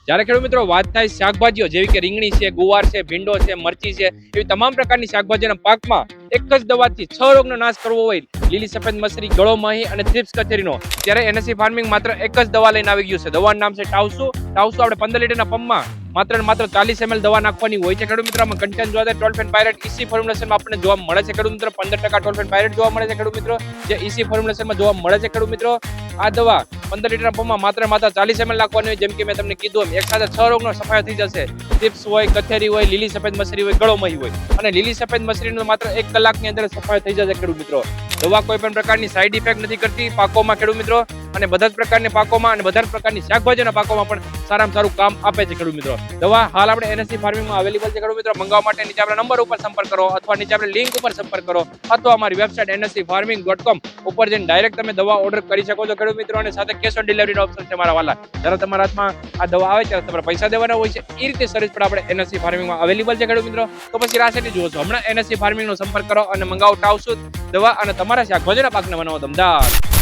જ્યારે ખેડૂત મિત્રો વાત થાય શાકભાજીઓ જેવી કે રીંગણી છે, ગુવાર છે, ભીંડો છે, મરચી છે, એવી તમામ પ્રકારની શાકભાજીના પાકમાં એક જ દવાથી 6 રોગનો નાશ કરવો હોય, લીલી સફેદ મસરી, ગળો માહી અને થ્રિપ્સ કથેરીનો, ત્યારે એનએસસી ફાર્મિંગ માત્ર એક જ દવા લઈને આવી ગયું છે. દવાનું નામ છે ટાઉસુ. આપણે 15 લીટરના પંપમાં માત્ર 40 ml દવા નાખવાની હોય છે. ખેડૂત મિત્રો આમાં કન્ટેન્ટ જોવા જાય ટોલ્ફેન પાયરેટ ઈસી ફોર્મ્યુલેશનમાં આપણને જોવા મળે છે. ખેડૂત મિત્રો 15% ટોલ્ફેન પાયરેટ જોવા મળે છે. ખેડૂત મિત્રો જે ઈસી ફોર્મ્યુલેશનમાં જોવા મળે છે. ખેડૂત મિત્રો આ દવા 15 લીટરના પંપમાં માત્ર 40 ml નાખવાની હોય. જેમ કે મેં તમને કીધું એમ એક સાથે 6 રોગનો સફાયો થઈ જશે. ટિપ્સ હોય, કથેરી હોય, લીલી સફેદ મસરી હોય, ગળોમહી હોય, અને લીલી સફેદ મસરીનો માત્ર 1 કલાકની અંદર સફાયો થઈ જશે. ખેડૂત મિત્રો દવા કોઈ પણ પ્રકારની સાઈડ ઇફેક્ટ નથી કરતી પાકોમાં. ખેડૂત મિત્રો અને બધા જ પ્રકારની પાકોમાં અને બધા જ પ્રકારની શાકભાજીના પાકોમાં પણ સારામાં સારું કામ આપે છે. ખેડૂત મિત્રો દવા હાલ આપણે એનએસસી ફાર્મિંગમાં અવેલેબલ છે. ખેડૂત મિત્રો મંગાવવા માટે નીચે આપણા નંબર ઉપર સંપર્ક કરો અથવા નીચે આપણે લિંક ઉપર સંપર્ક કરો અથવા અમારી વેબસાઇટ nscfarming.com ઉપર જઈને ડાયરેક્ટ તમે દવા ઓર્ડર કરી શકો છો. ખેડૂત મિત્રો અને સાથે કેશ ઓન ડિલિવરીનો ઓપ્શન છે મારા વાલા. જ્યારે તમારા હાથમાં આ દવા આવે ત્યારે તમારે પૈસા દેવાના હોય છે. એ રીતે સર્વિસ પણ આપણે એનએસસી ફાર્મિંગમાં અવેલેબલ છે. ખેડૂત મિત્રો તો પછી રાશેથી જુઓ છો હમણાં એનએસસી ફાર્મિંગનો સંપર્ક કરો અને મંગાવો ટાઉસુ દવા અને તમારા શાકભાજીના પાકને બનાવો ધમદાર.